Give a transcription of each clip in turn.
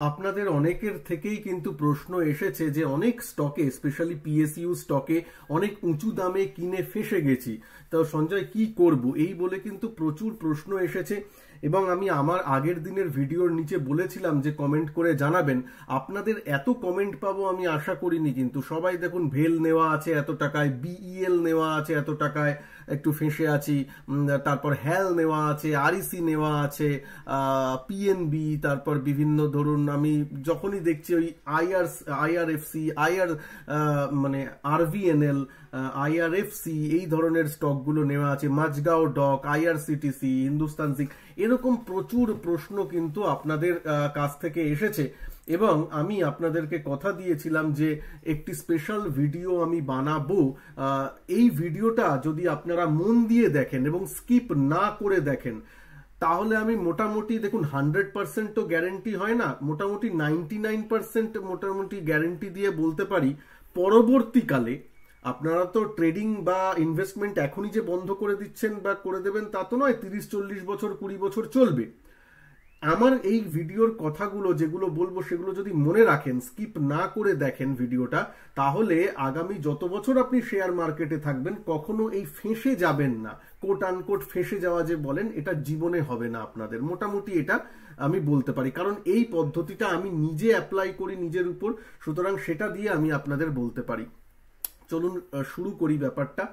আপনাদের অনেকের থেকেই কিন্তু প্রশ্ন এসেছে যে অনেক স্টকে স্পেশালি পিএসইউ স্টকে অনেক উঁচু দামে কিনে ফেঁসে গেছি, তো সঞ্জয় কি করব এই বলে কিন্তু প্রচুর প্রশ্ন এসেছে। এবং আমি আমার আগের দিনের ভিডিওর নিচে বলেছিলাম যে কমেন্ট করে জানাবেন। আপনাদের এত কমেন্ট পাবো আমি আশা করিনি, কিন্তু সবাই দেখুন ভেল নেওয়া আছে এত টাকায়, বিইএল নেওয়া আছে এত টাকায়, একটু ফেঁসে আছি। তারপর হ্যাল নেওয়া আছে, আরইসি নেওয়া আছে, পিএনবি, তারপর বিভিন্ন ধরুন আমি যখনই দেখছি ওই আইআরএফসি মানে আরভিএনএল, আইআরএফসি এই ধরনের স্টকগুলো নেওয়া আছে, Mazagon dock, IRCTC, Hindustan zinc, এরকম প্রচুর প্রশ্ন কিন্তু আপনাদের কাছ থেকে এসেছে। এবং আমি আপনাদেরকে কথা দিয়েছিলাম যে একটি স্পেশাল ভিডিও আমি বানাবো। এই ভিডিওটা যদি আপনারা মন দিয়ে দেখেন এবং স্কিপ না করে দেখেন, তাহলে আমি মোটামুটি দেখুন 100% তো গ্যারেন্টি হয় না, মোটামুটি 99% মোটামুটি গ্যারেন্টি দিয়ে বলতে পারি পরবর্তীকালে আপনারা তো ট্রেডিং বা ইনভেস্টমেন্ট এখনই যে বন্ধ করে দিচ্ছেন বা করে দেবেন তা তো নয়, 30-40 বছর 20 বছর চলবে। আমার এই ভিডিওর কথাগুলো যেগুলো বলবো সেগুলো যদি মনে রাখেন, স্কিপ না করে দেখেন ভিডিওটা, তাহলে আগামী যত বছর আপনি শেয়ার মার্কেটে থাকবেন কখনো এই ফেঁসে যাবেন না। কোট আনকোট ফেঁসে যাওয়া যে বলেন, এটা জীবনে হবে না আপনাদের, মোটামুটি এটা আমি বলতে পারি, কারণ এই পদ্ধতিটা আমি নিজে অ্যাপ্লাই করি নিজের উপর, সুতরাং সেটা দিয়ে আমি আপনাদের বলতে পারি। চলুন শুরু করি ব্যাপারটা।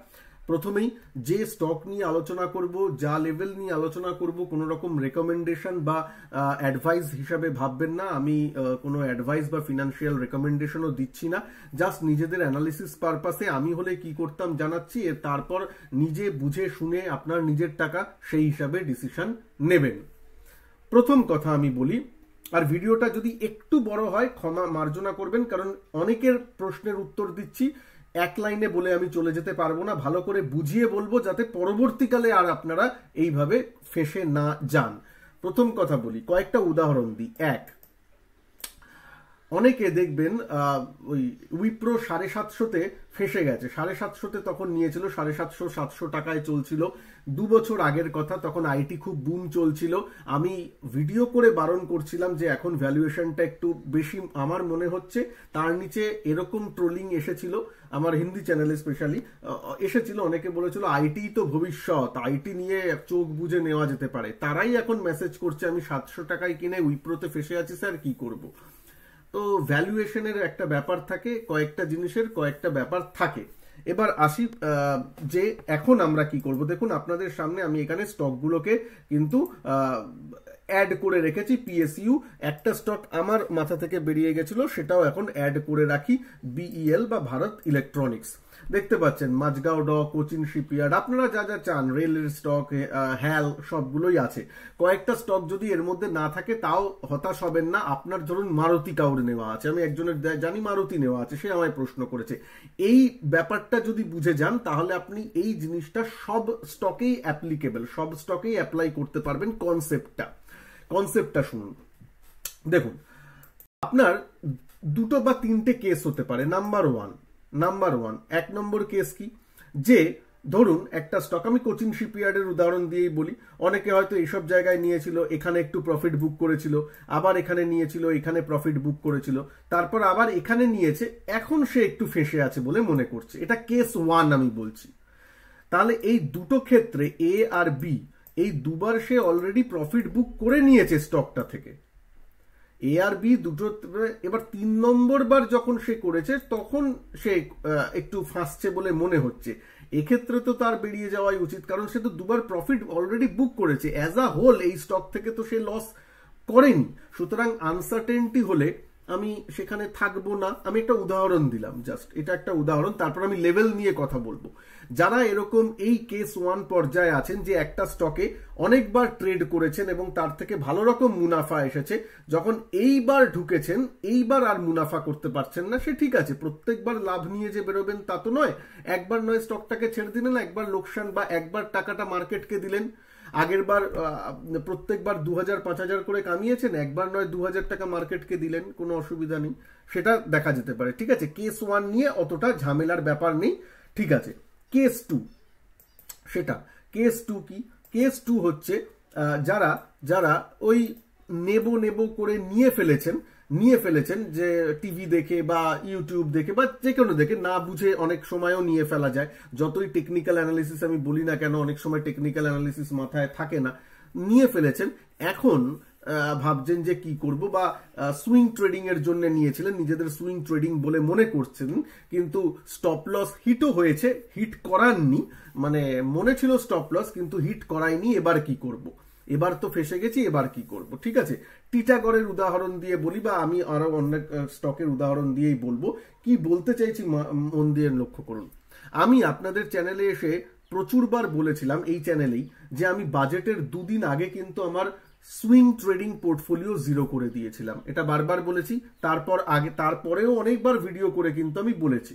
প্রথমেই যে স্টক নিয়ে আলোচনা করব, যা লেভেল নিয়ে আলোচনা করব, কোনো রকম রেকমেন্ডেশন বা অ্যাডভাইস হিসাবে ভাববেন না। আমি কোনো অ্যাডভাইস বা ফিনান্সিয়াল রেকমেন্ডেশনও দিচ্ছি না, জাস্ট নিজেদের অ্যানালিসিস পারপাসে আমি হলে কি করতাম জানাচ্ছি, তারপর নিজে বুঝে শুনে আপনার নিজের টাকা সেই হিসাবে ডিসিশন নেবেন। প্রথম কথা আমি বলি, আর ভিডিওটা যদি একটু বড় হয় ক্ষমা মার্জনা করবেন, কারণ অনেকের প্রশ্নের উত্তর দিচ্ছি, এক লাইনে বলে আমি চলে যেতে পারবো না, ভালো করে বুঝিয়ে বলবো যাতে পরবর্তীকালে আর আপনারা এইভাবে ফেঁসে না যান। প্রথম কথা বলি, কয়েকটা উদাহরণ দিই। এক, অনেকে দেখবেন ওই উইপ্রো 750-তে ফেঁসে গেছে। 750-তে তখন নিয়েছিল, 750-700 টাকায় চলছিল, 2 বছর আগের কথা, তখন আইটি খুব বুম চলছিল। আমি ভিডিও করে বারণ করছিলাম যে এখন ভ্যালুয়েশনটা একটু বেশি আমার মনে হচ্ছে। তার নিচে এরকম ট্রোলিং এসেছিল আমার হিন্দি চ্যানেলে, স্পেশালি এসেছিল, অনেকে বলেছিল আইটি তো ভবিষ্যৎ, আইটি নিয়ে চোখ বুঝে নেওয়া যেতে পারে। তারাই এখন মেসেজ করছে আমি 700 টাকায় কিনে উইপ্রোতে ফেঁসে আছি স্যার, কি করব। তো ভ্যালুয়েশনের একটা ব্যাপার থাকে, কয়েকটা জিনিসের কয়েকটা ব্যাপার থাকে। এবার আসি যে এখন আমরা কি করব। দেখুন আপনাদের সামনে আমি এখানে স্টকগুলোকে কিন্তু অ্যাড করে রেখেছি। পিএসইউ একটা স্টক আমার মাথা থেকে বেরিয়ে গেছিল, সেটাও এখন অ্যাড করে রাখি, বিইএল বা ভারত ইলেকট্রনিক্স। দেখতে পাচ্ছেন মাঝগাঁও ডক, কোচিন শিপইয়ার্ড, আপনারা যা যা চান, রেলের স্টক, হ্যাল, সবগুলোই আছে। কয়েকটা স্টক যদি এর মধ্যে না থাকে তাও হতাশ হবেন না। আপনার ধরুন মারুতি কাউর নেওয়া আছে, আমি একজনের জানি মারুতি নেওয়া আছে, সে আমায় প্রশ্ন করেছে। এই ব্যাপারটা যদি বুঝে যান তাহলে আপনি এই জিনিসটা সব স্টকেই অ্যাপ্লিকেবল, সব স্টকেই অ্যাপ্লাই করতে পারবেন। কনসেপ্টটা শুনুন। দেখুন আপনার দুটো বা তিনটে কেস হতে পারে। নাম্বার ওয়ান, এক নম্বর কেস কি, যে ধরুন একটা স্টক, আমি কোচিন শিপইয়ার্ডের উদাহরণ দিয়েই বলি, অনেকে হয়তো এইসব জায়গায় নিয়েছিল, এখানে একটু প্রফিট বুক করেছিল, আবার এখানে নিয়েছিল, এখানে প্রফিট বুক করেছিল, তারপর আবার এখানে নিয়েছে, এখন সে একটু ফেঁসে আছে বলে মনে করছে। এটা কেস ওয়ান আমি বলছি। তাহলে এই দুটো ক্ষেত্রে এ আর বি, এই দুবার সে অলরেডি প্রফিট বুক করে নিয়েছে স্টকটা থেকে, এ আর বি দুটো। এবার 3 নম্বর বার যখন সে করেছে তখন সে একটু ফাঁসছে বলে মনে হচ্ছে, এক্ষেত্রে তো তার বেরিয়ে যাওয়াই উচিত, কারণ সে তো দুবার প্রফিট অলরেডি বুক করেছে। অ্যাজ আ হোল এই স্টক থেকে তো সে লস করেনি, সুতরাং আনসার্টেনটি হলে আমি সেখানে থাকবো না। আমি একটা উদাহরণ দিলাম, জাস্ট এটা একটা উদাহরণ, তারপর আমি লেভেল নিয়ে কথা বলবো। যারা এরকম এই কেস ওয়ান পর্যায়ে আছেন, যে একটা স্টকে অনেকবার ট্রেড করেছেন এবং তার থেকে ভালো রকম মুনাফা এসেছে, যখন এইবার ঢুকেছেন এইবার আর মুনাফা করতে পারছেন না, সে ঠিক আছে, প্রত্যেকবার লাভ নিয়ে যে বেরোবেন তা তো নয়। একবার নয় স্টকটাকে ছেড়ে দিলেন, একবার লোকসান, বা একবার টাকাটা মার্কেটকে দিলেন। আগের বার প্রত্যেকবার 2000-5000 করে কামিয়েছেন, একবার নয় 2000 টাকা মার্কেটকে দিলেন, কোনো অসুবিধা নেই, সেটা দেখা যেতে পারে। ঠিক আছে, কেস ওয়ান নিয়ে অতটা ঝামেলার ব্যাপার নেই। ঠিক আছে, কেস টু, সেটা কেস টু কি? কেস টু হচ্ছে যারা ওই নেব করে নিয়ে ফেলেছেন, নিয়ে ফেলেছেন, যে টিভি দেখে বা ইউটিউব দেখে বা যে কোনো দেখে, না বুঝে অনেক সময়ও নিয়ে ফেলা যায়। যতই টেকনিক্যাল অ্যানালিসিস আমি বলি না কেন, অনেক সময় টেকনিক্যাল অ্যানালিসিস মাথায় থাকে না, নিয়ে ফেলেছেন। এখন ভাবছেন যে কি করব, বা সুইং ট্রেডিং এর জন্য নিয়েছিলেন, নিজেদের সুইং ট্রেডিং বলে মনে করছেন, কিন্তু স্টপ লস হিটও হয়েছে, হিট করাননি, মানে মনে ছিল স্টপ লস কিন্তু হিট করায়নি। এবার কি করব, এবার তো ফেসে গেছি, এবার কি করব? ঠিক আছে, টিটাগড়ের উদাহরণ দিয়ে বলি, বা আমি আরো অনেক স্টকের উদাহরণ দিয়েই বলবো। কি বলতে চাইছি মন দিয়ে লক্ষ্য করুন। আমি আপনাদের চ্যানেলে এসে প্রচুরবার বলেছিলাম, এই চ্যানেলেই, যে আমি বাজেটের দুদিন আগে কিন্তু আমার সুইং ট্রেডিং পোর্টফোলিও জিরো করে দিয়েছিলাম। এটা বারবার বলেছি, তারপরেও অনেকবার ভিডিও করে কিন্তু আমি বলেছি।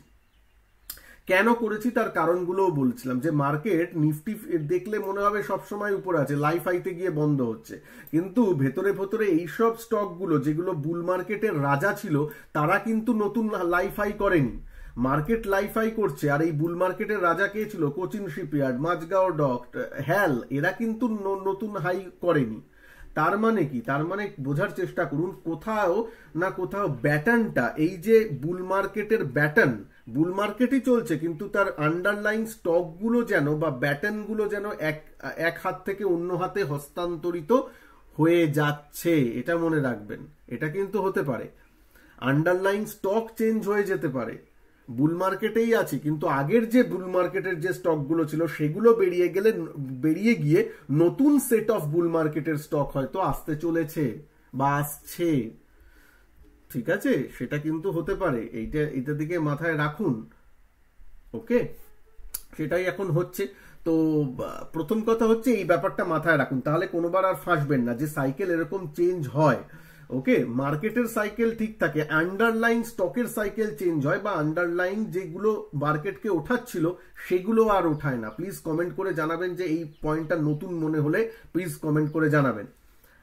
কেন করেছি তার কারণগুলোও বলছিলাম, যে মার্কেট নিফটি দেখলে মনে হবে সবসময় উপরে আছে, লাইফ হাইতে গিয়ে বন্ধ হচ্ছে, কিন্তু ভেতরে ভেতরে এইসব স্টকগুলো যেগুলো বুল মার্কেটের রাজা ছিল, তারা কিন্তু নতুন লাইফ হাই করেনি। মার্কেট লাইফ হাই করছে, আর এই বুল মার্কেটের রাজা কে ছিল? কোচিন শিপইয়ার্ড, মাঝগাঁও ডক, হ্যাল, এরা কিন্তু নতুন হাই করেনি। তার মানে কি? তার মানে বোঝার চেষ্টা করুন, কোথাও না কোথাও ব্যাটনটা, এই যে বুল মার্কেটের ব্যাটন, বুল মার্কেটই চলছে, কিন্তু তার আন্ডারলাইন স্টকগুলো যেন বা ব্যাটনগুলো যেন এক হাত থেকে অন্য হাতে হস্তান্তরিত হয়ে যাচ্ছে। এটা মনে রাখবেন, এটা কিন্তু হতে পারে। আন্ডারলাইন স্টক চেঞ্জ হয়ে যেতে পারে। বুল মার্কেটেই আছে, কিন্তু আগের যে বুল মার্কেটের যে স্টকগুলো ছিল সেগুলো বেরিয়ে গিয়ে নতুন সেট অফ বুল মার্কেটের স্টক হয়তো আসতে চলেছে বা আসছে। ঠিক আছে, সেটা কিন্তু হতে পারে, এইটা দিকে মাথায় রাখুন। ওকে, সেটাই এখন হচ্ছে। তো প্রথম কথা হচ্ছে এই ব্যাপারটা মাথায় রাখুন, তাহলে কোনোবার আর ফাঁসবেন না যে সাইকেল এরকম চেঞ্জ হয়। ওকে, মার্কেটের সাইকেল ঠিক থাকে, আন্ডারলাইন স্টকের সাইকেল চেঞ্জ হয়, বা আন্ডারলাইন যেগুলো মার্কেটকে ওঠাচ্ছিল সেগুলো আর ওঠায় না। প্লিজ কমেন্ট করে জানাবেন, যে এই পয়েন্টটা নতুন মনে হলে প্লিজ কমেন্ট করে জানাবেন।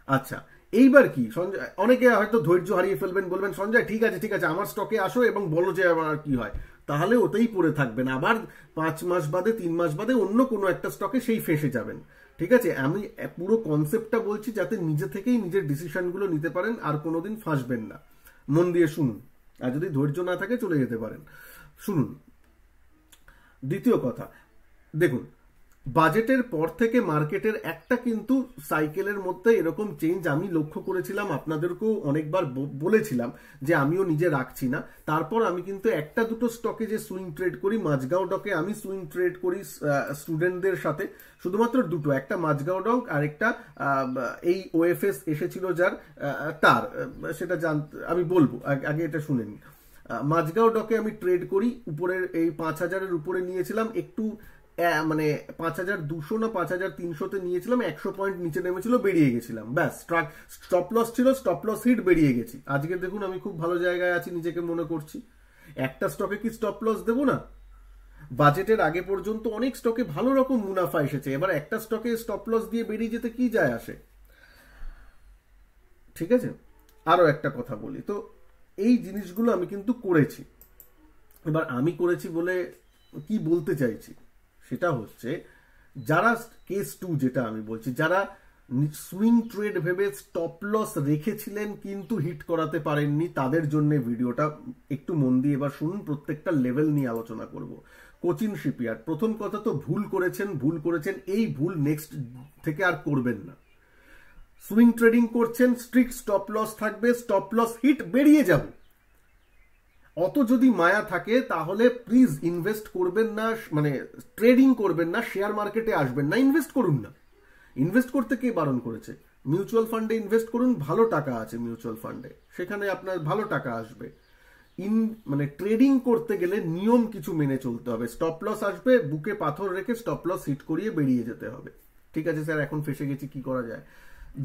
আচ্ছা, এইবার কি সঞ্জয়, অনেকে হয়তো ধৈর্য হারিয়ে ফেলবেন, বলবেন সঞ্জয় ঠিক আছে আমার স্টকে আসো এবং বলো যে আমার কি হয়। তাহলে ওতেই পড়ে থাকবেন, আবার 5 মাস বাদে 3 মাস বাদে অন্য কোনো একটা স্টকে সেই ফেসে যাবেন। ঠিক আছে, আমি পুরো কনসেপ্টটা বলছি যাতে নিজে থেকেই নিজের ডিসিশনগুলো নিতে পারেন, আর কোনোদিন ফাঁসবেন না। মন দিয়ে শুনুন, আর যদি ধৈর্য না থাকে চলে যেতে পারেন। শুনুন, দ্বিতীয় কথা দেখুন, বাজেটের পর থেকে মার্কেটের একটা কিন্তু সাইকেলের মধ্যে এরকম চেঞ্জ আমি লক্ষ্য করেছিলাম, আপনাদেরকেও অনেকবার বলেছিলাম যে আমিও নিজে রাখছি না। তারপর আমি কিন্তু একটা দুটো স্টকে যে সুইং ট্রেড করি, মাঝগাঁও ডকে আমি সুইং ট্রেড করি স্টুডেন্টদের সাথে, শুধুমাত্র দুটো, একটা মাঝগাঁও ডক আর একটা এই ওএফএস এসেছিল যার, তার সেটা আমি বলবো, আগে এটা শুনে নিন। মাঝগাঁও ডকে আমি ট্রেড করি, উপরের এই 5000-এর উপরে নিয়েছিলাম, একটু মানে 5200 না 5300-তে নিয়েছিলাম, 100 পয়েন্ট নিচে নেমেছিল, বেরিয়ে গেছিলাম, ব্যাস। স্টপ লস ছিল, স্টপ লস হিট, বেরিয়ে গেছি। আজকে দেখুন আমি খুব ভালো জায়গায় আছি, নিজেকে মনে করছি। একটা স্টকে কি স্টপ লস দেবো না? বাজেটের আগে পর্যন্ত অনেক স্টকে ভালো রকম মুনাফা এসেছে, এবার একটা স্টকে স্টপ লস দিয়ে বেরিয়ে যেতে কি যায় আসে? ঠিক আছে, আরো একটা কথা বলি, তো এই জিনিসগুলো আমি কিন্তু করেছি। এবার আমি করেছি বলে কি বলতে চাইছি সেটা হচ্ছে, যারা কেস 2 যেটা আমি বলছি, যারা সুইং ট্রেড ভেবে স্টপ লস রেখেছিলেন কিন্তু হিট করাতে পারেননি, তাদের জন্য ভিডিওটা একটু মন দিয়ে এবার শুনুন। প্রত্যেকটা লেভেল নিয়ে আলোচনা করব। কোচিন শিপইয়ার্ড, প্রথম কথা তো ভুল করেছেন, এই ভুল নেক্সট থেকে আর করবেন না। সুইং ট্রেডিং করছেন, স্ট্রিক্ট স্টপ লস থাকবে, স্টপ লস হিট, বেরিয়ে যাবে। অত যদি মায়া থাকে তাহলে প্লিজ ইনভেস্ট করবেন না, মানে ট্রেডিং করবেন না, শেয়ার মার্কেটে আসবেন না, ইনভেস্ট করুন না। ইনভেস্ট করতে কে বারণ করেছে? মিউচুয়াল ফান্ডে ইনভেস্ট করুন, ভালো টাকা আছে মিউচুয়াল ফান্ডে, সেখানে আপনার ভালো টাকা আসবে। মানে ট্রেডিং করতে গেলে নিয়ম কিছু মেনে চলতে হবে। স্টপ লস আসবে, বুকে পাথর রেখে স্টপ লস হিট করিয়ে বেরিয়ে যেতে হবে। ঠিক আছে স্যার, এখন ফেসে গেছি, কি করা যায়?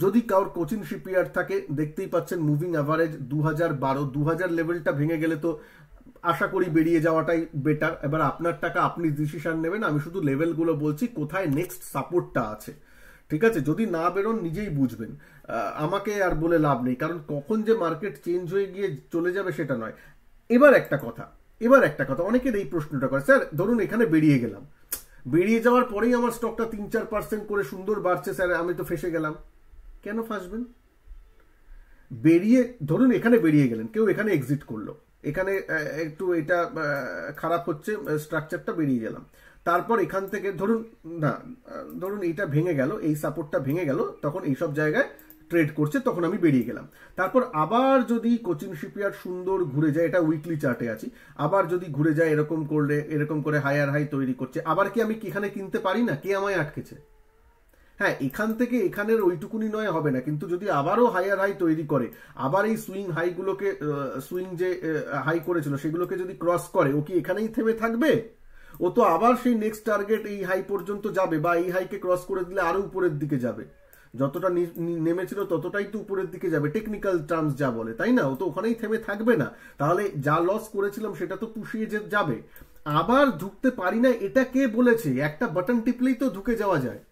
যদি কারোর কোচিন শিপইয়ার্ড থাকে, দেখতেই পাচ্ছেন মুভিং অ্যাভারেজ 2012 লেভেলটা ভেঙে গেলে তো আশা করি বেরিয়ে যাওয়াটাই বেটার। এবার আপনার টাকা, আপনি ডিসিশন নেবেন, আমি শুধু লেভেলগুলো বলছি, কোথায় নেক্সট সাপোর্টটা আছে। ঠিক আছে, যদি না বেরোন নিজেই বুঝবেন, আমাকে আর বলে লাভ নেই, কারণ কখন যে মার্কেট চেঞ্জ হয়ে গিয়ে চলে যাবে সেটা নয়। এবার একটা কথা, অনেকের এই প্রশ্নটা করে, স্যার ধরুন এখানে বেরিয়ে গেলাম, বেরিয়ে যাওয়ার পরেই আমার স্টকটা 3-4% করে সুন্দর বাড়ছে, স্যার আমি তো ফেসে গেলাম। কেন ফাঁসবেন? বেরিয়ে ধরুন এখানে বেরিয়ে গেলেন, কেউ এখানে এক্সিট করলো, এখানে একটু এটা খারাপ হচ্ছে স্ট্রাকচারটা, বেরিয়ে গেলাম, তারপর এখান থেকে ধরুন না, ধরুন এইটা ভেঙে গেল, এই সাপোর্টটা ভেঙে গেল, তখন এইসব জায়গায় ট্রেড করছে, তখন আমি বেরিয়ে গেলাম। তারপর আবার যদি কোচিন শিপইয়ার্ড সুন্দর ঘুরে যায়, এটা উইকলি চার্টে আছি, আবার যদি ঘুরে যায় এরকম করলে, এরকম করে হায়ার হাই তৈরি করছে, আবার কি আমি এখানে কিনতে পারি না? কে আমায় আটকেছে? হ্যাঁ, এখান থেকে এখানের ওইটুকুনি নয় হবে না, কিন্তু যদি আবারও হায়ার হাই তৈরি করে, আবার এই সুইং হাইগুলোকে, সুইং যে হাই করেছিল সেগুলোকে যদি ক্রস করে, ও কি এখানেই থেমে থাকবে? ও তো আবার সেই নেক্সট টার্গেট এই হাই পর্যন্ত যাবে, বা এই হাইকে ক্রস করে দিলে আরো উপরের দিকে যাবে, যতটা নেমেছিল ততটাই তো উপরের দিকে যাবে, টেকনিক্যাল টার্মস যা বলে, তাই না? ও তো ওখানেই থেমে থাকবে না, তাহলে যা লস করেছিলাম সেটা তো পুষিয়ে যাবে। আবার ঢুকতে পারি না, এটা কে বলেছে? একটা বাটন টিপলেই তো ঢুকে যাওয়া যায়।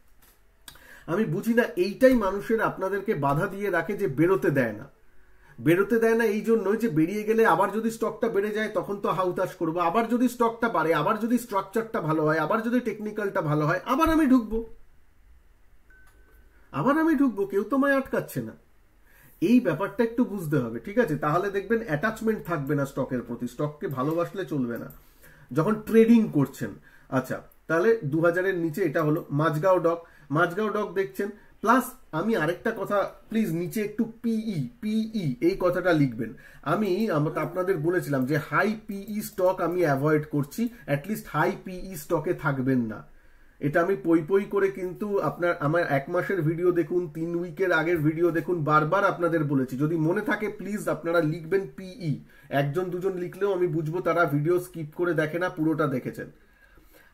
আমি বুঝি না, এইটাই মানুষের আপনাদেরকে বাধা দিয়ে রাখে, যে বেরোতে দেয় না। বেরোতে দেয় না এই জন্যই যে বেরিয়ে গেলে আবার যদি স্টকটা বেড়ে যায় তখন তো হাউতাশ করবো, আবার যদি স্টকটা বাড়ে, আবার যদি স্ট্রাকচারটা ভালো হয়, আবার যদি টেকনিক্যালটা ভালো হয়, আবার আমি ঢুকবো, কেউ তো আমায় আটকাচ্ছে না। এই ব্যাপারটা একটু বুঝতে হবে, ঠিক আছে? তাহলে দেখবেন অ্যাটাচমেন্ট থাকবে না স্টকের প্রতি, স্টককে ভালোবাসলে চলবে না যখন ট্রেডিং করছেন। আচ্ছা, তাহলে 2000-এর নিচে এটা হলো মাঝগাঁও ডক দেখছেন। প্লাস আমি আরেকটা কথা, প্লিজ নিচে একটু পিই এই কথাটা লিখবেন। আমি আপনাদের বলেছিলাম যে হাই পিই স্টক আমি অ্যাভয়েড করছি, অ্যাটলিস্ট হাই পিই স্টকে থাকবেন না। এটা আমি পই করে কিন্তু আমার 1 মাসের ভিডিও দেখুন, 3 উইকের আগের ভিডিও দেখুন, বারবার আপনাদের বলেছি। যদি মনে থাকে প্লিজ আপনারা লিখবেন পিই। একজন দুজন লিখলেও আমি বুঝবো তারা ভিডিও স্কিপ করে দেখে না, পুরোটা দেখেছেন।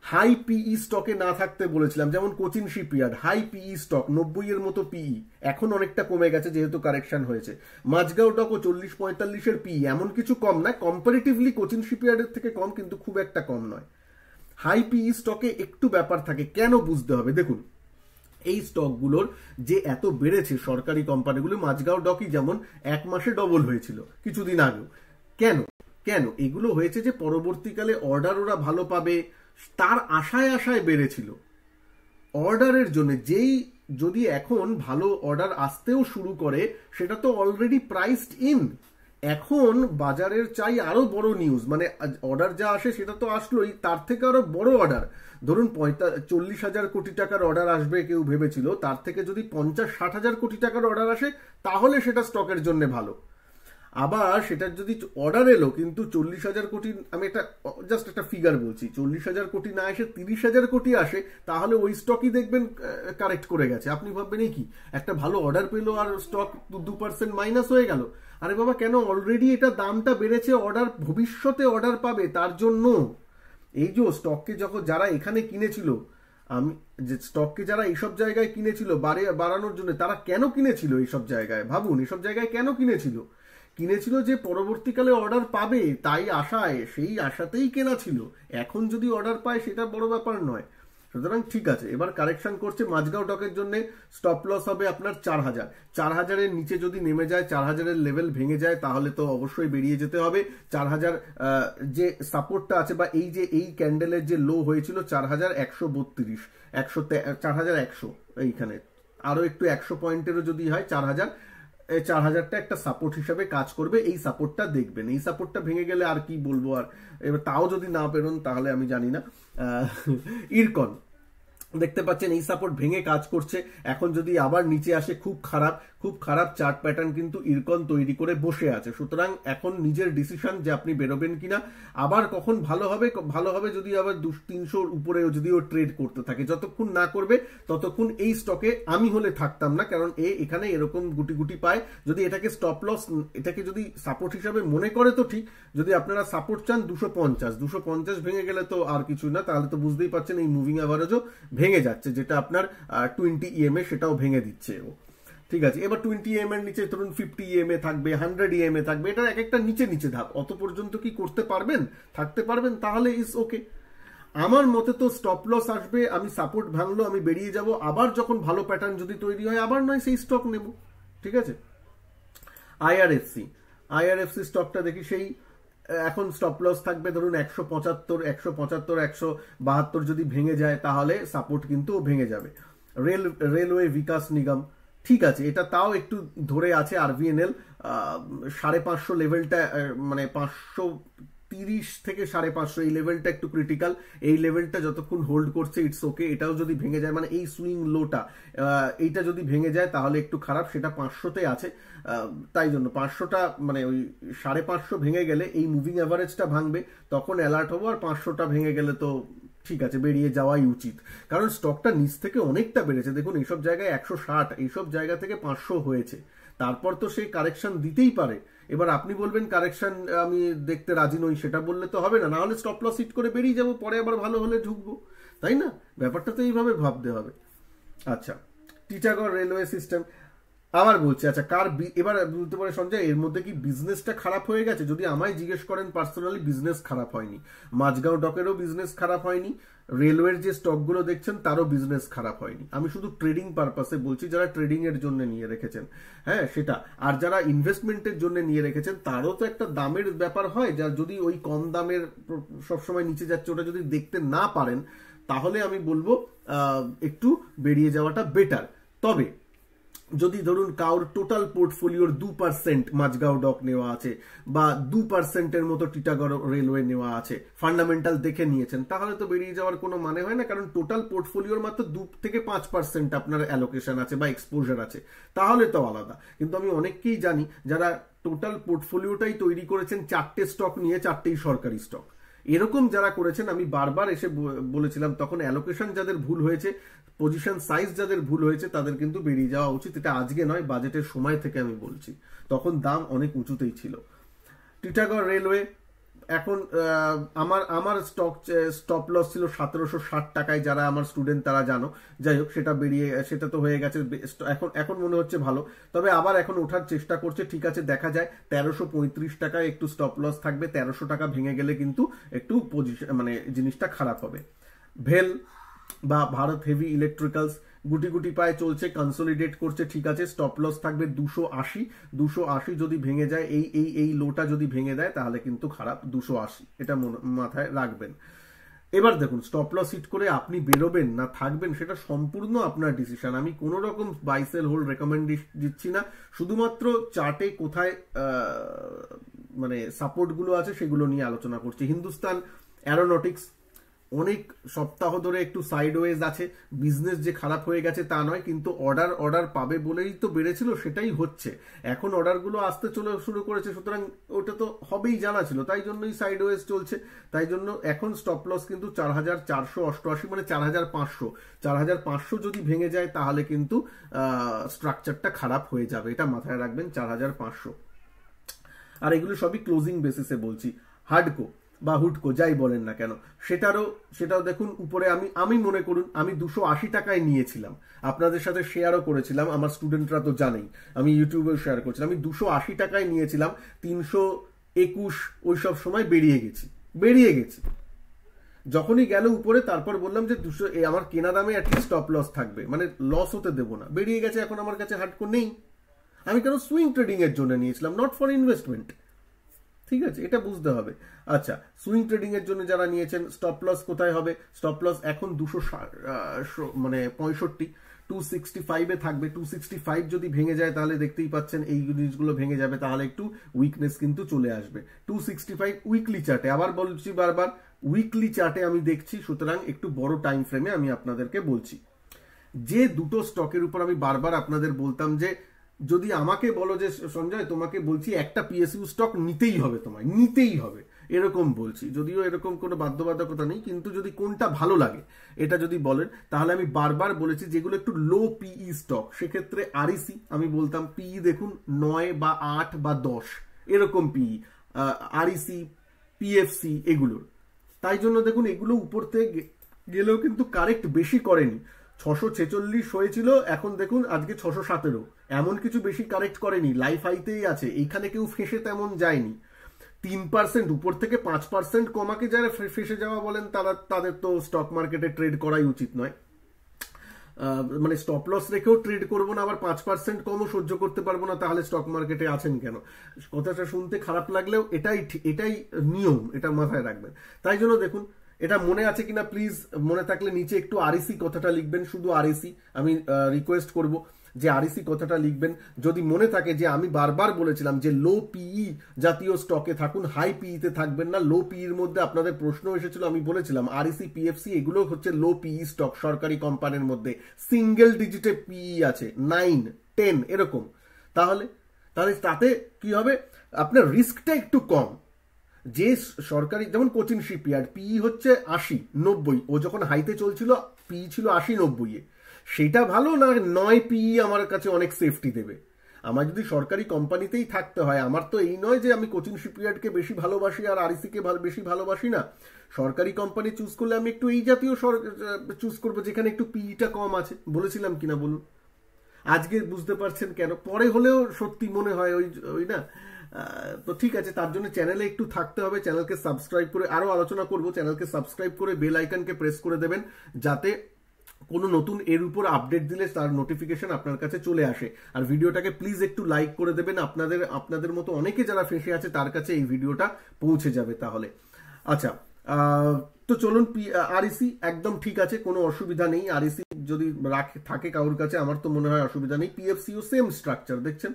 হাই পিই স্টকে না থাকতে বলেছিলাম, যেমন কোচিন শিপইয়ার্ড হাই পিই স্টক, 90-এর মতো পিই, এখন অনেকটা কমে গেছে যেহেতু কারেকশন হয়েছে। মাঝগাঁও ডকও 40-45-এর পিই, এমন কিছু কম না, কম্পারেটিভলি কোচিন শিপইয়ার্ডের থেকে কম, কিন্তু খুব একটা কম নয়। হাই পিই স্টকে একটু ব্যাপার থাকে, কেন বুঝতে হবে। দেখুন, এই স্টকগুলোর যে এত বেড়েছে, সরকারি কোম্পানিগুলো, মাঝগাঁও ডকই যেমন 1 মাসে ডবল হয়েছিল কিছুদিন আগেও। কেন এগুলো হয়েছে? যে পরবর্তীকালে অর্ডার ওরা ভালো পাবে তার আশায় বেড়েছিল, অর্ডারের জন্য। যেই যদি এখন ভালো অর্ডার আসতেও শুরু করে, সেটা তো অলরেডি প্রাইসড ইন। এখন বাজারের চাই আরো বড় নিউজ, মানে অর্ডার যা আসে সেটা তো আসলোই, তার থেকে আরো বড় অর্ডার। ধরুন 40,000 কোটি টাকার অর্ডার আসবে কেউ ভেবেছিল, তার থেকে যদি 50-60,000 কোটি টাকার অর্ডার আসে, তাহলে সেটা স্টকের জন্য ভালো। আবার সেটার যদি অর্ডার এলো কিন্তু 40,000 কোটি, আমি জাস্ট একটা ফিগার বলছি, 40,000 কোটি না এসে 30,000 কোটি আসে, তাহলে ওই স্টকই দেখবেন কারেক্ট করে গেছে। আপনি ভাববেন এই কি, একটা ভালো অর্ডার পেলো আর স্টক 2% মাইনাস হয়ে গেল। আরে বাবা, কেন? অলরেডি এটা দামটা বেড়েছে, অর্ডার ভবিষ্যতে অর্ডার পাবে তার জন্য। এই যে স্টককে যখন যারা এখানে কিনেছিল, আমি যে স্টককে যারা এইসব জায়গায় কিনেছিল বাড়ানোর জন্য, তারা কেন কিনেছিল এইসব জায়গায়? ভাবুন, এইসব জায়গায় কেন কিনেছিল যে পরবর্তীকালে অর্ডার পাবে, তাই আশায়, সেই আশাতেই কেনা ছিল। এখন যদি অর্ডার পায় সেটা বড় ব্যাপার নয়। সুতরাং ঠিক আছে, এবার কারেকশন করছে। মাঝগাঁও ডকের জন্য স্টপ লস হবে আপনার 4,000। 4,000-এর নিচে যদি নেমে যায়, 4,000-এর লেভেল ভেঙে যায়, তাহলে তো অবশ্যই বেরিয়ে যেতে হবে। 4,000 যে সাপোর্টটা আছে, বা এই যে এই ক্যান্ডেলের যে লো হয়েছিল 4,132, 4,100, এইখানে আরো একটু 100 পয়েন্টেরও যদি হয়, 4,000টা একটা সাপোর্ট হিসাবে কাজ করবে। এই সাপোর্টটা দেখবেন, এই সাপোর্টটা ভেঙে গেলে আর কি বলবো। আর এবার তাও যদি না পেরোন, তাহলে আমি জানি না। ইরকন দেখতে পাচ্ছেন এই সাপোর্ট ভেঙে কাজ করছে। এখন যদি আবার নিচে আসে, খুব খারাপ চার্ট প্যাটার্ন কিন্তু ইরকন তৈরি করে বসে আছে। সুতরাং এখন নিজের ডিসিশন যে আপনি বেরোবেন কিনা। আবার কখন ভালো হবে যদি আবার 200-300 উপরে যদিও ট্রেড করতে থাকে। যতক্ষণ না করবে ততক্ষণ এই স্টকে আমি হলে থাকতাম না, কারণ এখানে এরকম গুটি পায়। যদি এটাকে স্টপ লস, এটাকে যদি সাপোর্ট হিসাবে মনে করে তো ঠিক। যদি আপনারা সাপোর্ট চান 250 ভেঙে গেলে তো আর কিছু না, তাহলে তো বুঝতেই পারছেন এই মুভিং অ্যাভারেজও ভেঙে যাচ্ছে, যেটা আপনার 20 EMA সেটাও ভেঙে দিচ্ছে ও। ঠিক আছে, এবার 20 EMA এর নিচে ধরুন 50 EMA থাকবে, 100 EMA থাকবে, এটা এক একটা নিচে ধাপ। অত পর্যন্ত কি করতে পারবেন, থাকতে পারবেন, তাহলে ইস ওকে। আমার মতে তো স্টপ লস আসবে, আমি সাপোর্ট ভাঙলো আমি বেরিয়ে যাব, আবার যখন ভালো প্যাটার্ন যদি তৈরি হয় আবার নয় সেই স্টক নেব। ঠিক আছে, আইআরএফসি স্টকটা দেখি, সেই এখন স্টপ লস থাকবে ধরুন 175, 172 যদি ভেঙে যায় তাহলে সাপোর্ট কিন্তু ভেঙে যাবে। রেলওয়ে বিকাশ নিগম, ঠিক আছে, এটা তাও একটু ধরে আছে আরভিএনএল 550 লেভেলটা, মানে 530 থেকে 550 এই লেভেলটা একটু ক্রিটিক্যাল। এই লেভেলটা যতক্ষণ হোল্ড করছে ইটস ওকে। এটাও যদি ভেঙে যায়, মানে এই সুইং লোটা এইটা যদি ভেঙে যায় তাহলে একটু খারাপ। সেটা 500তে আছে, তাই জন্য 500টা মানে ওই 550 ভেঙে গেলে এই মুভিং অ্যাভারেজটা ভাঙবে, তখন অ্যালার্ট হবো। আর 500টা ভেঙে গেলে তো ঠিক আছে, বেরিয়ে যাওয়াই উচিত, কারণ স্টকটা নিচ থেকে অনেকটা বেড়েছে। দেখুন এইসব জায়গায় 160, এইসব জায়গা থেকে 500 হয়েছে, তারপর তো সেই কারেকশন দিতেই পারে। এবার আপনি বলবেন কারেকশন আমি দেখতে রাজি নই, সেটা বললে তো হবে না, নাহলে স্টপ লস হিট করে বেরিয়ে যাবো, পরে আবার ভালো হলে ঢুকবো, তাই না? ব্যাপারটা তো এইভাবে ভাবতে হবে। আচ্ছা, টিটাগড় রেলওয়ে সিস্টেম আবার বলছে, আচ্ছা এবার বলতে পারে সঞ্জয় এর মধ্যে কি বিজনেসটা খারাপ হয়ে গেছে? যদি আমায় জিজ্ঞেস করেন পার্সোনালি, বিজনেস খারাপ হয়নি। মাঝগাঁও ডকেরও বিজনেস খারাপ হয়নি, রেলওয়ের যে স্টকগুলো দেখছেন তারও বিজনেস খারাপ হয়নি। আমি শুধু ট্রেডিং পারপাসে বলছি, যারা ট্রেডিং এর জন্য নিয়ে রেখেছেন, হ্যাঁ সেটা। আর যারা ইনভেস্টমেন্টের জন্য নিয়ে রেখেছেন তারও তো একটা দামের ব্যাপার হয়, যা যদি ওই কম দামের সবসময় নিচে যাচ্ছে ওটা যদি দেখতে না পারেন, তাহলে আমি বলবো একটু বেরিয়ে যাওয়াটা বেটার। তবে যদি ধরুন কাউর টোটাল পোর্টফোলিওর 2% মাঝগাঁও ডক নেওয়া আছে, বা 2%-এর মতো টিটাগড় রেলওয়ে নেওয়া আছে, ফান্ডামেন্টাল দেখে নিয়েছেন, তাহলে তো বেরিয়ে যাওয়ার কোনো মানে হয় না, কারণ টোটাল পোর্টফোলিওর মাত্র 2 থেকে 5% আপনার অ্যালোকেশন আছে বা এক্সপোজার আছে, তাহলে তো আলাদা। কিন্তু আমি অনেককেই জানি যারা টোটাল পোর্টফোলিওটাই তৈরি করেছেন 4টে স্টক নিয়ে, 4টেই সরকারি স্টক। এরকম যারা করেছেন, আমি বারবার এসে বলেছিলাম, তখন অ্যালোকেশন যাদের ভুল হয়েছে, পজিশন সাইজ যাদের ভুল হয়েছে, তাদের কিন্তু বেরিয়ে যাওয়া উচিত। এটা আজকে নয়, বাজেটের সময় থেকে আমি বলছি, তখন দাম অনেক উঁচুতেই ছিল। টিটাগড় রেলওয়ে এখন আমার স্টপ লস ছিল 1760 টাকায়, যারা আমার স্টুডেন্ট তারা জানো। যাই হোক, সেটা তো হয়ে গেছে, এখন মনে হচ্ছে ভালো, তবে আবার এখন ওঠার চেষ্টা করছে। ঠিক আছে, দেখা যায় 1335 টাকায় একটু স্টপ লস থাকবে। 1300 টাকা ভেঙে গেলে কিন্তু একটু পজিশন মানে জিনিসটা খারাপ হবে। ভেল বা ভারত হেভি ইলেকট্রিক্যালস গুটি গুটি পায়ে চলছে, কনসোলিডেট করছে, ঠিক আছে। স্টপ লস থাকবে 280 যদি ভেঙে যায়, এই লোটা যদি ভেঙে দেয় তাহলে কিন্তু খারাপ। 280 এটা মাথায় রাখবেন। এবার দেখুন, স্টপ লস হিট করে আপনি বেরোবেন না থাকবেন, সেটা সম্পূর্ণ আপনার ডিসিশন। আমি কোনো রকম বাই সেল হোল্ড রেকমেন্ডেশন দিচ্ছি না, শুধুমাত্র চার্টে কোথায় মানে সাপোর্ট গুলো আছে সেগুলো নিয়ে আলোচনা করছি। হিন্দুস্তান অ্যারোনটিক্স অনেক সপ্তাহ ধরে একটু সাইডওয়েজ আছে, বিজনেস যে খারাপ হয়ে গেছে তা নয়, কিন্তু অর্ডার পাবে বলেই তো বেড়েছিল, সেটাই হচ্ছে। এখন অর্ডারগুলো আসতে শুরু করেছে, সুতরাং ওটা তো হবেই জানা ছিল, তাই জন্যই সাইডওয়েজ চলছে। তাই জন্য এখন স্টপ লস কিন্তু 4488, মানে 4500 যদি ভেঙে যায় তাহলে কিন্তু স্ট্রাকচারটা খারাপ হয়ে যাবে, এটা মাথায় রাখবেন। 4500, আর এগুলো সবই ক্লোজিং বেসিসে বলছি। হার্ডকো বা হুডকো যাই বলেন না কেন, সেটাও দেখুন উপরে। আমি মনে করুন আমি 280 টাকায় নিয়েছিলাম, আপনাদের সাথে শেয়ারও করেছিলাম, আমার স্টুডেন্টরা তো জানেই, আমি ইউটিউবেও শেয়ার করেছিলাম। আমি 280 টাকায় নিয়েছিলাম, 321 ওইসব সময় বেরিয়ে গেছি। যখনই গেল উপরে, তারপর বললাম যে 200 আমার কেনা দামে অ্যাটলিস্ট স্টপ লস থাকবে, মানে লস হতে দেবো না। বেরিয়ে গেছে, এখন আমার কাছে হার্ডকো নেই। আমি কেন সুইং ট্রেডিং এর জন্য নিয়েছিলাম, নট ফর ইনভেস্টমেন্ট। ঠিক আছে, এটা বুঝতে হবে। আচ্ছা, সুইং ট্রেডিং এর জন্য যারা নিয়েছেন, স্টপ লস কোথায় হবে? স্টপ লস এখন 265, 265 এ থাকবে। 265 যদি ভেঙে যায় তাহলে দেখতেই পাচ্ছেন এই জিনিসগুলো ভেঙে যাবে, তাহলে একটু উইকনেস কিন্তু চলে আসবে। 265 উইকলি চার্টে, আবার বলছি বারবার, উইকলি চার্টে আমি দেখছি, সুতরাং একটু বড় টাইম ফ্রেমে আমি আপনাদেরকে বলছি। যে দুটো স্টকের উপর আমি বারবার আপনাদের বলতাম যে যদি আমাকে বলো যে সঞ্জয় তোমাকে বলছি একটা পিএসইউ স্টক নিতেই হবে, তোমায় নিতেই হবে, এরকম বলছি, যদিও এরকম কোনো বাধ্যবাধকতা নেই, কিন্তু যদি কোনটা ভালো লাগে এটা যদি বলেন, তাহলে আমি বারবার বলেছি যেগুলো একটু লো পিই স্টক, সেক্ষেত্রে আরইসি আমি বলতাম পিই দেখুন 9 বা 8 বা 10 এরকম পিই, আরইসি, পিএফসি এগুলোর। তাই জন্য দেখুন এগুলো উপর থেকে গেলেও কিন্তু কারেক্ট বেশি করেনি। 646 হয়েছিল, এখন দেখুন আজকে 617, এমন কিছু বেশি কারেক্ট করেনি, লাইফ হাইতেই আছে, এইখানে কেউ ফেসে তেমন যায়নি। 3% উপর থেকে 5% কমাকে যারা ফেসে যাওয়া বলেন তাদের তো স্টক মার্কেটে ট্রেড করাই উচিত নয়। মানে স্টপ লস রেখেও ট্রেড করবো না, আবার 5% কমও সহ্য করতে পারবো না, তাহলে স্টক মার্কেটে আছেন কেন? কথাটা শুনতে খারাপ লাগলেও এটাই নিয়ম, এটা মাথায় রাখবেন। তাই জন্য দেখুন, এটা মনে আছে কিনা প্লিজ, মনে থাকলে নিচে একটু আরইসি কথাটা লিখবেন, শুধু আরইসি আমি রিকোয়েস্ট করব। যে আরইসি কথাটা লিখবেন। যদি মনে থাকে যে আমি বারবার বলেছিলাম যে লো পিই জাতীয় স্টকে থাকুন, হাই পিইতে থাকবেন না। লো পিইর মধ্যে আপনাদের প্রশ্ন এসেছিল, আমি বলেছিলাম আরইসি, পিএফসি এগুলো হচ্ছে লো পিই স্টক সরকারি কোম্পানির মধ্যে। সিঙ্গেল ডিজিটে পিই আছে 9, 10 এরকম। তাহলে তাতে কি হবে, আপনার রিস্কটা একটু কম। যে সরকারি যেমন কোচিন শিপইয়ার্ড পিই হচ্ছে 80, 90, ও যখন হাইতে চলছিল পিই ছিল 80, 90-এ, সেটা ভালো না 9 পিই আমার কাছে অনেক সেফটি দেবে। আমার যদি সরকারি কোম্পানিতেই থাকতে হয়, আমার তো এই নয় যে আমি কোচিন শিপইয়ার্ডকে বেশি ভালোবাসি আর আরইসিকে বেশি ভালোবাসি না। সরকারি কোম্পানি চুজ করলে আমি একটু এই জাতীয় চুজ করবো যেখানে একটু পিইটা কম আছে। বলেছিলাম কিনা বলুন? আজকে বুঝতে পারছেন কেন, পরে হলেও সত্যি মনে হয় ওই না। তো ঠিক আছে, তার জন্য চ্যানেলে একটু থাকতে হবে, চ্যানেলকে সাবস্ক্রাইব করে, আরো আলোচনা করব, চ্যানেলকে সাবস্ক্রাইব করে বেল আইকনকে প্রেস করে দেবেন যাতে কোনো নতুন এর উপর আপডেট দিলে তার নোটিফিকেশন আপনার কাছে চলে আসে। আর ভিডিওটাকে প্লিজ একটু লাইক করে দেবেন, আপনাদের মতো অনেকে যারা ফেঁসে আছে তার কাছে এই ভিডিওটা পৌঁছে যাবে তাহলে। আচ্ছা, তো চলুন, আরইসি একদম ঠিক আছে, কোনো অসুবিধা নেই। আরইসি যদি থাকে কারোর কাছে, আমার তো মনে হয় অসুবিধা নেই। পিএফসিও সেম স্ট্রাকচার, দেখছেন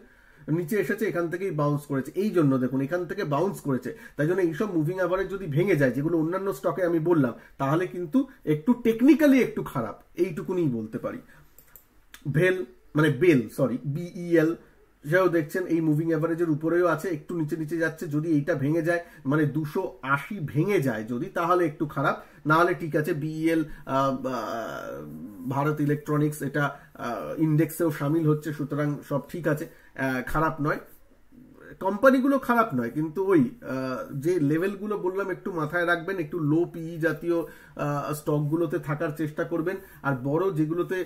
নিচে এসেছে, এখান থেকেই বাউন্স করেছে, এই জন্য দেখুন এখান থেকে বাউন্স করেছে। তাই জন্য এইসব মুভিং অ্যাভারেজ যদি ভেঙে যায়, যেগুলো অন্যান্য স্টকে আমি বললাম, তাহলে কিন্তু একটু টেকনিক্যালি একটু খারাপ, এইটুকুনি বলতে পারি। বিইএল সেও দেখছেন এই মুভিং অ্যাভারেজের উপরেও আছে, একটু নিচে নিচে যাচ্ছে। যদি এইটা ভেঙে যায়, মানে 280 ভেঙে যায় যদি, তাহলে একটু খারাপ, না হলে ঠিক আছে। বিইএল ভারত ইলেকট্রনিক্স এটা ইন্ডেক্সেও সামিল হচ্ছে, সুতরাং সব ঠিক আছে, খারাপ নয়, কোম্পানিগুলো খারাপ নয়। কিন্তু ওই যে লেভেলগুলো বললাম একটু মাথায় রাখবেন, একটু লো পিই জাতীয় স্টকগুলোতে থাকার চেষ্টা করবেন। আর বড় যেগুলোতে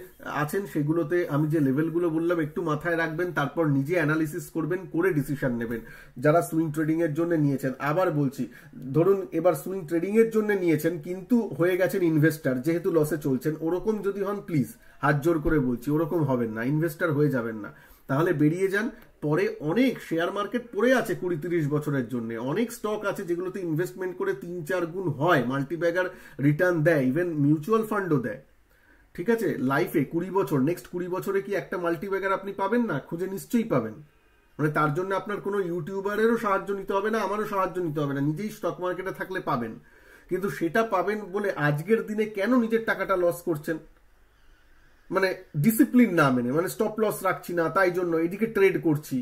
আছেন সেগুলোতে আমি যে লেভেলগুলো বললাম একটু মাথায় রাখবেন, তারপর নিজে অ্যানালিসিস করবেন, করে ডিসিশন নেবেন। যারা সুইং ট্রেডিং এর জন্য নিয়েছেন, আবার বলছি, ধরুন এবার সুইং ট্রেডিং এর জন্য নিয়েছেন কিন্তু হয়ে গেছেন ইনভেস্টার, যেহেতু লসে চলছেন, ওরকম যদি হন প্লিজ হাত জোর করে বলছি ওরকম হবেন না, ইনভেস্টার হয়ে যাবেন না, তাহলে বেরিয়ে যান। পরে অনেক শেয়ার মার্কেট পড়ে আছে 20-30 বছরের জন্য, অনেক স্টক আছে যেগুলোতে ইনভেস্টমেন্ট করে 3-4 গুণ হয়, মাল্টিব্যাগার রিটার্ন দেয়, ইভেন মিউচুয়াল ফান্ডও দেয়। ঠিক আছে, লাইফে 20 বছর, নেক্সট 20 বছরে কি একটা মাল্টিব্যাগার আপনি পাবেন না? খুঁজে নিশ্চয়ই পাবেন। মানে তার জন্য আপনার কোনো ইউটিউবারেরও সাহায্য নিতে হবে না, আমারও সাহায্য নিতে হবে না, নিজেই স্টক মার্কেটে থাকলে পাবেন। কিন্তু সেটা পাবেন বলে আজকের দিনে কেন নিজের টাকাটা লস করছেন? মানে ডিসিপ্লিন না মেনে, মানে স্টপ লস রাখছি না, তাই জন্য এদিকে ট্রেড করছি,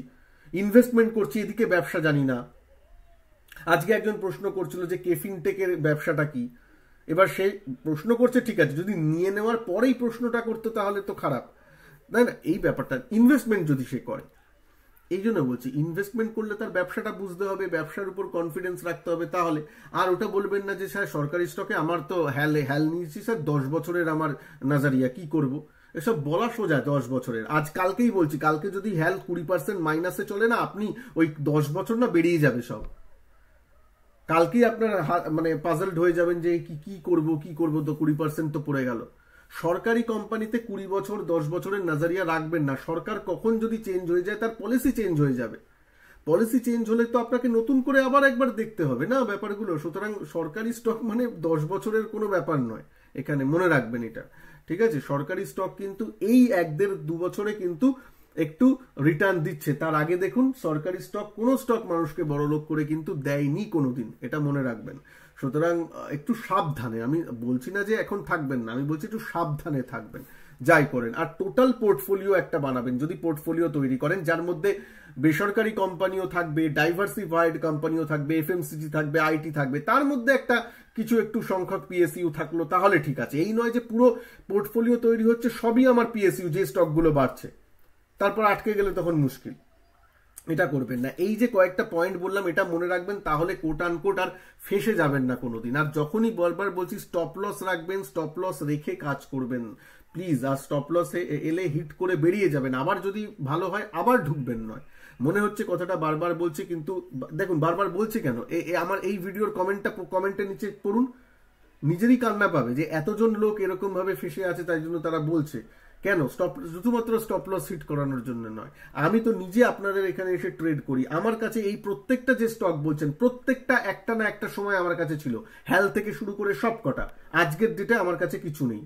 ইনভেস্টমেন্ট করছি, এদিকে ব্যবসা জানি না। আজকে একজন প্রশ্ন করছিল যে কেফিনটেকের ব্যবসাটা কি। এবার সে প্রশ্ন করছে, ঠিক আছে, যদি নিয়ে নেওয়ার পরেই প্রশ্নটা করতে তাহলে তো খারাপ, তাই না? এই ব্যাপারটা ইনভেস্টমেন্ট যদি সে করে, এই জন্য বলছি ইনভেস্টমেন্ট করলে তার ব্যবসাটা বুঝতে হবে, ব্যবসার উপর কনফিডেন্স রাখতে হবে। তাহলে আর ওটা বলবেন না যে স্যার সরকারি স্টকে আমার তো হ্যাল নিয়েছি স্যার, 10 বছরের আমার নাজারিয়া, কি করব? এসব বলা সোজা 10 বছরের। আজ কালকেই বলছি, কালকে যদি হ্যাল 20% মাইনাসে চলে না, আপনি ওই 10 বছর না বেরিয়ে যাবে সব। কালকেই আপনার মানে পাজলড হয়ে যাবেন যে কি করব, তো 20% তো পড়ে গেল। সরকারি কোম্পানিতে 20 বছর 10 বছরের নাজারিয়া রাখবেন না। সরকার কখন যদি চেঞ্জ হয়ে যায়, তার পলিসি চেঞ্জ হয়ে যাবে। পলিসি চেঞ্জ হলে তো আপনাকে নতুন করে আবার একবার দেখতে হবে না ব্যাপারগুলো। সুতরাং সরকারি স্টক মানে 10 বছরের কোনো ব্যাপার নয়, এখানে মনে রাখবেন এটা। ঠিক আছে, সরকারি স্টক কিন্তু এই 1-1.5-2 বছরে কিন্তু একটু রিটার্ন দিচ্ছে। তার আগে দেখুন সরকারি স্টক, কোনো স্টক মানুষকে বড়লোক করে কিন্তু দেয়নি কোনোদিন, এটা মনে রাখবেন। সুতরাং একটু সাবধানে, আমি বলছি না যে এখন থাকবেন না, আমি বলছি একটু সাবধানে থাকবেন যাই করেন। আর টোটাল পোর্টফোলিও একটা বানাবেন, যদি পোর্টফোলিও তৈরি করেন যার মধ্যে বেসরকারি কোম্পানিও থাকবে, ডাইভার্সিফাইড কোম্পানিও থাকবে, এফএমসিজি থাকবে, আইটি থাকবে, তার মধ্যে একটা কিছু একটু সংখ্যক পিএসইউ থাকলো, তাহলে ঠিক আছে। এই নয় যে পুরো পোর্টফোলিও তৈরি হচ্ছে সবই আমার পিএসইউ, যে স্টকগুলো বাড়ছে, তারপর আটকে গেলে তখন মুশকিল। এটা করবেন না। এই যে কয়েকটা পয়েন্ট বললাম এটা মনে রাখবেন, তাহলে কোট আনকোট আর ফেসে যাবেন না কোনোদিন। আর যখনই বারবার বলছি স্টপ লস রাখবেন, স্টপ লস রেখে কাজ করবেন প্লিজ। আর স্টপ লস এলে হিট করে বেরিয়ে যাবেন, আবার যদি ভালো হয় আবার ঢুকবেন নয়। মনে হচ্ছে কথাটা বারবার বলছি, কিন্তু দেখুন বারবার বলছি কেন, আমার এই ভিডিওর কমেন্টের নিচে পড়ুন, নিজেরই কান্না পাবে যে এতজন লোক এরকম ভাবে ফেসে আছে, তাই জন্য তারা বলছে। কেন? শুধুমাত্র স্টপ লস হিট করানোর জন্য নয়। আমি তো নিজে আপনাদের এখানে এসে ট্রেড করি, আমার কাছে এই প্রত্যেকটা যে স্টক বলছেন প্রত্যেকটা একটা না একটা সময় আমার কাছে ছিল, হ্যাল থেকে শুরু করে সব কটা। আজকের ডেটে আমার কাছে কিছু নেই।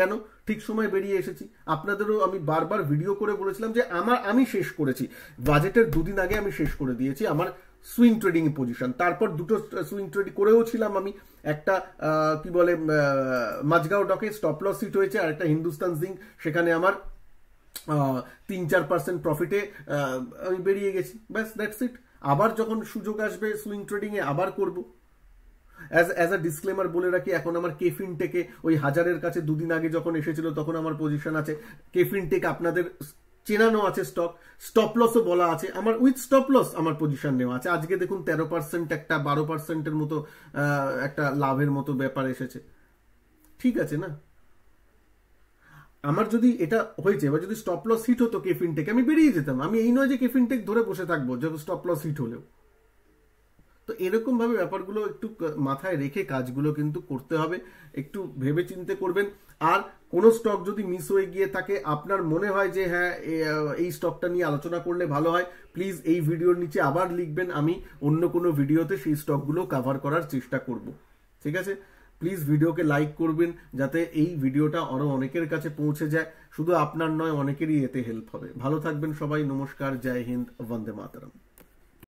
কেন? ঠিক সময় বেরিয়ে এসেছি। আপনাদেরও আমি বারবার ভিডিও করে বলেছিলাম যে আমি শেষ করেছি, বাজেটের দুদিন আগে আমি শেষ করে দিয়েছি আমার সুইং ট্রেডিং পজিশন। তারপর দুটো সুইং ট্রেডিং করেও ছিলাম আমি, একটা কি বলে মাঝগাঁও ডকে স্টপ লস হিট হয়েছে, আর একটা হিন্দুস্তান জিঙ্ক, সেখানে আমার 3-4% প্রফিটে আমি বেরিয়ে গেছি, ব্যাস দ্যাটস ইট। আবার যখন সুযোগ আসবে সুইং ট্রেডিং এ আবার করব। অ্যাজ আ ডিসক্লেমার বলে রাখি, এখন আমার কেফিন টেকে ওই 1000-এর কাছে দুদিন আগে যখন এসেছিল তখন আমার পজিশন আছে। কেফিন টেক আপনাদের চেনানো আছে, স্টপ লসও বলা আছে আমার, উইথ স্টপ লস আমার পজিশন নেওয়া আছে। আজকে দেখুন 13% একটা 12%-এর মতো একটা লাভের মতো ব্যাপার এসেছে। ঠিক আছে না? আমার যদি এটা হয়েছে, এবার যদি স্টপ লস হিট হতো কেফিন টেক, আমি বেরিয়ে যেতাম। আমি এই নয় যে কেফিন টেক ধরে বসে থাকবো যখন স্টপ লস হিট হলেও। তো এরকম ভাবে ব্যাপারগুলো একটু মাথায় রেখে কাজগুলো কিন্তু করতে হবে, একটু ভেবে চিন্তে করবেন। আর কোন স্টক যদি মিস হয়ে গিয়ে থাকে, আপনার মনে হয় যে হ্যাঁ এই স্টকটা নিয়ে আলোচনা করলে ভালো হয়, প্লিজ এই ভিডিওর নিচে আবার লিখবেন, আমি অন্য কোনো ভিডিওতে সেই স্টকগুলো কভার করার চেষ্টা করব। ঠিক আছে? প্লিজ ভিডিওকে লাইক করবেন যাতে এই ভিডিওটা আরো অনেকের কাছে পৌঁছে যায়। শুধু আপনার নয়, অনেকেরই এতে হেল্প হবে। ভালো থাকবেন সবাই। নমস্কার, জয় হিন্দ, বন্দে মাতরম।